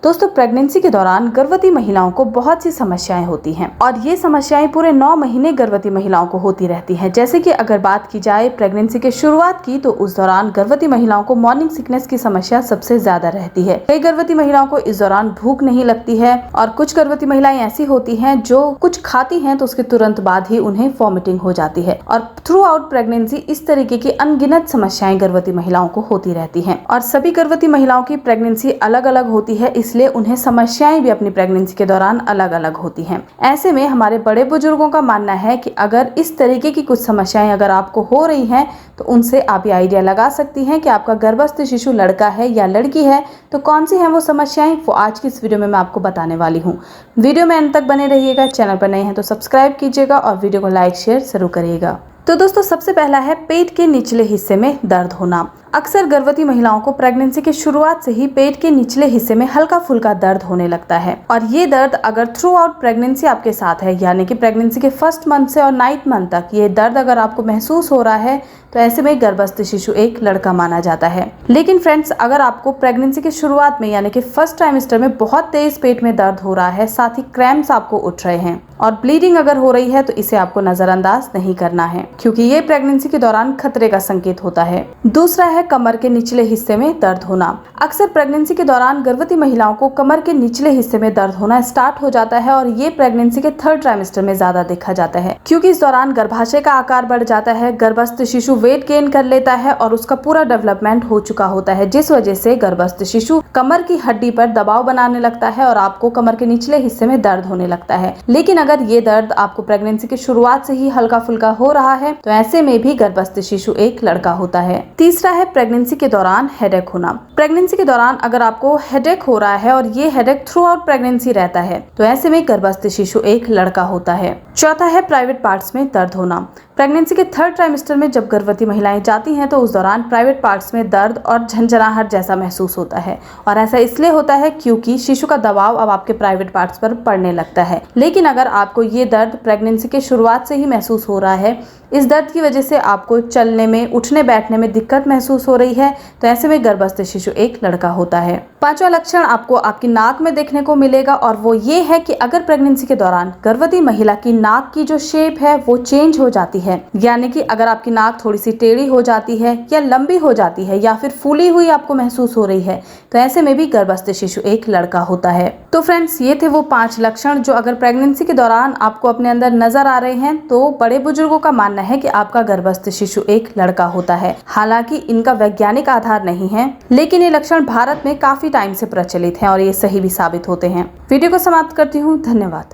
दोस्तों, प्रेगनेंसी के दौरान गर्भवती महिलाओं को बहुत सी समस्याएं होती हैं और ये समस्याएं पूरे 9 महीने गर्भवती महिलाओं को होती रहती हैं। जैसे कि अगर बात की जाए प्रेगनेंसी के शुरुआत की, तो उस दौरान गर्भवती महिलाओं को मॉर्निंग सिकनेस की समस्या सबसे ज्यादा रहती है। कई गर्भवती महिलाओं को इस दौरान भूख नहीं लगती है और कुछ गर्भवती महिलाएं ऐसी होती हैं जो कुछ खाती हैं तो उसके तुरंत बाद ही उन्हें वॉमिटिंग हो जाती है। और थ्रू आउट प्रेगनेंसी इस तरीके की अनगिनत समस्याएं गर्भवती महिलाओं को होती रहती है और सभी गर्भवती महिलाओं की प्रेगनेंसी अलग अलग होती है, इसलिए उन्हें समस्याएं भी अपनी प्रेगनेंसी के दौरान अलग अलग होती हैं। ऐसे में हमारे बड़े बुजुर्गों का मानना है कि अगर इस तरीके की कुछ समस्याएं अगर आपको हो रही हैं तो उनसे आप ये आइडिया लगा सकती हैं कि आपका गर्भस्थ शिशु लड़का है या लड़की है। तो कौन सी हैं वो समस्याएं, वो आज की इस वीडियो में मैं आपको बताने वाली हूँ। वीडियो में अंत तक बने रहिएगा। चैनल पर नए हैं तो सब्सक्राइब कीजिएगा और वीडियो को लाइक शेयर जरूर करिएगा। तो दोस्तों, सबसे पहला है पेट के निचले हिस्से में दर्द होना। अक्सर गर्भवती महिलाओं को प्रेगनेंसी के शुरुआत से ही पेट के निचले हिस्से में हल्का फुल्का दर्द होने लगता है और ये दर्द अगर थ्रू आउट प्रेगनेंसी आपके साथ है, यानी कि प्रेगनेंसी के फर्स्ट मंथ से और 9th मंथ तक ये दर्द अगर आपको महसूस हो रहा है तो ऐसे में गर्भस्थ शिशु एक लड़का माना जाता है। लेकिन फ्रेंड्स, अगर आपको प्रेगनेंसी के शुरुआत में यानी कि फर्स्ट ट्राइमेस्टर में बहुत तेज पेट में दर्द हो रहा है, साथ ही क्रैम्प्स आपको उठ रहे हैं और ब्लीडिंग अगर हो रही है, तो इसे आपको नजरअंदाज नहीं करना है, क्योंकि ये प्रेगनेंसी के दौरान खतरे का संकेत होता है। दूसरा है कमर के निचले हिस्से में दर्द होना। अक्सर प्रेगनेंसी के दौरान गर्भवती महिलाओं को कमर के निचले हिस्से में दर्द होना स्टार्ट हो जाता है और ये प्रेगनेंसी के 3rd ट्राइमेस्टर में ज्यादा देखा जाता है, क्योंकि इस दौरान गर्भाशय का आकार बढ़ जाता है, गर्भस्थ शिशु वेट गेन कर लेता है और उसका पूरा डेवलपमेंट हो चुका होता है, जिस वजह से गर्भस्थ शिशु कमर की हड्डी पर दबाव बनाने लगता है और आपको कमर के निचले हिस्से में दर्द होने लगता है। लेकिन अगर ये दर्द आपको प्रेगनेंसी के शुरुआत से ही हल्का फुल्का हो रहा है तो ऐसे में भी गर्भस्थ शिशु एक लड़का होता है। तीसरा है प्रेगनेंसी के दौरान हेडेक होना। प्रेगनेंसी के दौरान अगर आपको हेडेक हो रहा है और ये हेडेक थ्रू आउट प्रेगनेंसी रहता है तो ऐसे में गर्भस्थ शिशु एक लड़का होता है। चौथा है प्राइवेट पार्ट्स में दर्द होना। प्रेगनेंसी के 3rd ट्राइमेस्टर में जब गर्भवती महिलाएं जाती हैं तो उस दौरान प्राइवेट पार्ट्स में दर्द और झंझनाहट जैसा महसूस होता है और ऐसा इसलिए होता है क्योंकि शिशु का दबाव अब आपके प्राइवेट पार्ट्स पर पड़ने लगता है। लेकिन अगर आपको ये दर्द प्रेगनेंसी के शुरुआत से ही महसूस हो रहा है, इस दर्द की वजह से आपको चलने में, उठने बैठने में दिक्कत महसूस हो रही है, तो ऐसे में गर्भस्थ शिशु एक लड़का होता है। पांचवा लक्षण आपको आपकी नाक में देखने को मिलेगा और वो ये है कि अगर प्रेगनेंसी के दौरान गर्भवती महिला की नाक की जो शेप है वो चेंज हो जाती है, यानी कि अगर आपकी नाक थोड़ी सी टेढ़ी हो जाती है या लंबी हो जाती है या फिर फूली हुई आपको महसूस हो रही है, तो ऐसे में भी गर्भस्थ शिशु एक लड़का होता है। तो फ्रेंड्स, ये थे वो 5 लक्षण जो अगर प्रेगनेंसी के दौरान आपको अपने अंदर नजर आ रहे हैं तो बड़े बुजुर्गों का मानना है कि आपका गर्भस्थ शिशु एक लड़का होता है। हालांकि इनका वैज्ञानिक आधार नहीं है, लेकिन ये लक्षण भारत में काफी टाइम से प्रचलित हैं और ये सही भी साबित होते हैं। वीडियो को समाप्त करती हूँ। धन्यवाद।